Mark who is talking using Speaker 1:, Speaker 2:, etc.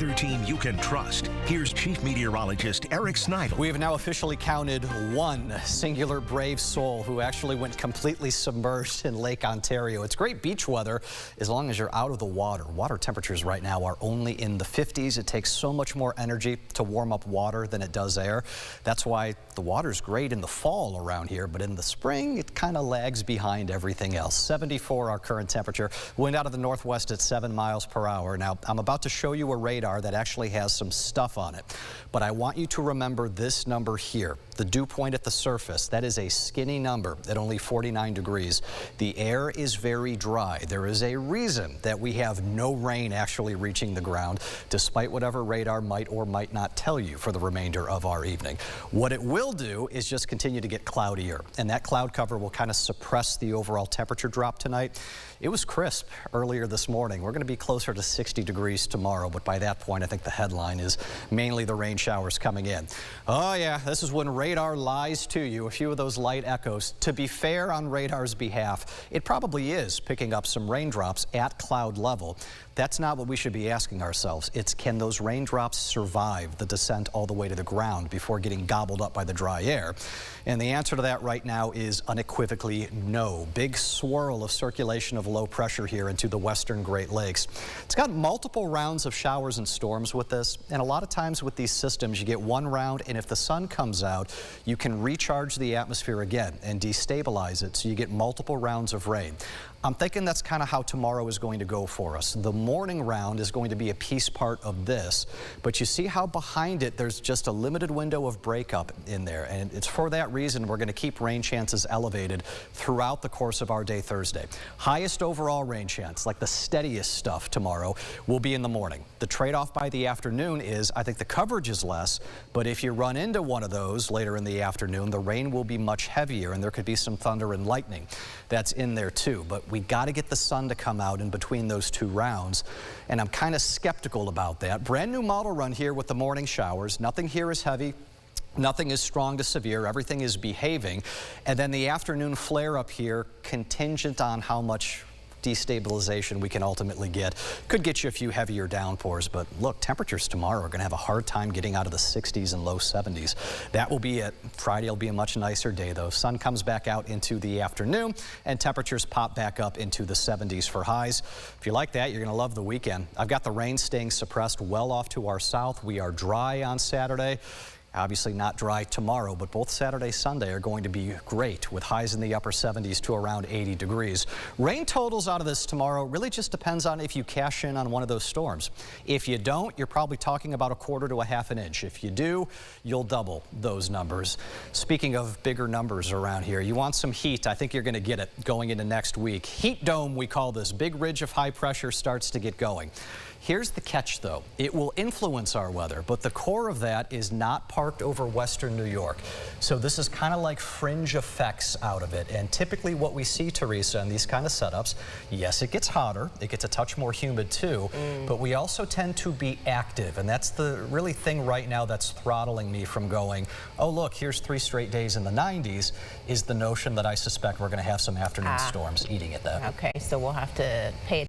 Speaker 1: weather team you can trust. Here's Chief Meteorologist Eric Snyder.
Speaker 2: We have now officially counted one singular brave soul who actually went completely submerged in Lake Ontario. It's great beach weather as long as you're out of the water. Water temperatures right now are only in the 50s. It takes so much more energy to warm up water than it does air. That's why the water's great in the fall around here, but in the spring it kind of lags behind everything else. 74 our current temperature. Wind out of the northwest at 7 miles per hour. Now, I'm about to show you a radar that actually has some stuff on it, but I want you to remember this number here, the dew point at the surface. That is a skinny number at only 49 degrees. The air is very dry. There is a reason that we have no rain actually reaching the ground, despite whatever radar might or might not tell you for the remainder of our evening. What it will do is just continue to get cloudier, and that cloud cover will kind of suppress the overall temperature drop tonight. It was crisp earlier this morning. We're going to be closer to 60 degrees tomorrow, but by that point, I think the headline is mainly the rain showers coming in. Oh yeah, this is when radar lies to you, a few of those light echoes. To be fair on radar's behalf, it probably is picking up some raindrops at cloud level. That's not what we should be asking ourselves. It's, can those raindrops survive the descent all the way to the ground before getting gobbled up by the dry air? And the answer to that right now is unequivocally no. Big swirl of circulation of low pressure here into the western Great Lakes. It's got multiple rounds of showers and storms with this, and a lot of times with these systems you get one round, and if the sun comes out you can recharge the atmosphere again and destabilize it, so you get multiple rounds of rain. I'm thinking that's kind of how tomorrow is going to go for us. The morning round is going to be a piece part of this, but you see how behind it there's just a limited window of breakup in there, and it's for that reason we're going to keep rain chances elevated throughout the course of our day Thursday. Highest overall rain chance, like the steadiest stuff tomorrow, will be in the morning. The trade-off by the afternoon is I think the coverage is less, but if you run into one of those later in the afternoon, the rain will be much heavier and there could be some thunder and lightning that's in there too. But we got to get the sun to come out in between those two rounds, and I'm kind of skeptical about that. Brand new model run here with the morning showers. Nothing here is heavy. Nothing is strong to severe. Everything is behaving. And then the afternoon flare up here, contingent on how much destabilization we can ultimately get. Could get you a few heavier downpours, but look, temperatures tomorrow are going to have a hard time getting out of the 60s and low 70s. That will be it. Friday will be a much nicer day though. Sun comes back out into the afternoon and temperatures pop back up into the 70s for highs. If you like that, you're going to love the weekend. I've got the rain staying suppressed well off to our south. We are dry on Saturday. Obviously not dry tomorrow, but both Saturday, Sunday are going to be great with highs in the upper 70s to around 80 degrees. Rain totals out of this tomorrow really just depends on if you cash in on one of those storms. If you don't, you're probably talking about a quarter to a half an inch. If you do, you'll double those numbers. Speaking of bigger numbers around here, you want some heat. I think you're going to get it going into next week. Heat dome, we call this. Big ridge of high pressure starts to get going. Here's the catch though. It will influence our weather, but the core of that is not parked over western New York. So this is kind of like fringe effects out of it. And typically what we see, Teresa, in these kind of setups, yes, it gets hotter, it gets a touch more humid too, but we also tend to be active. And that's the really thing right now that's throttling me from going, oh look, here's 3 straight days in the 90s, is the notion that I suspect we're going to have some afternoon storms eating at that.
Speaker 3: Okay, so we'll have to pay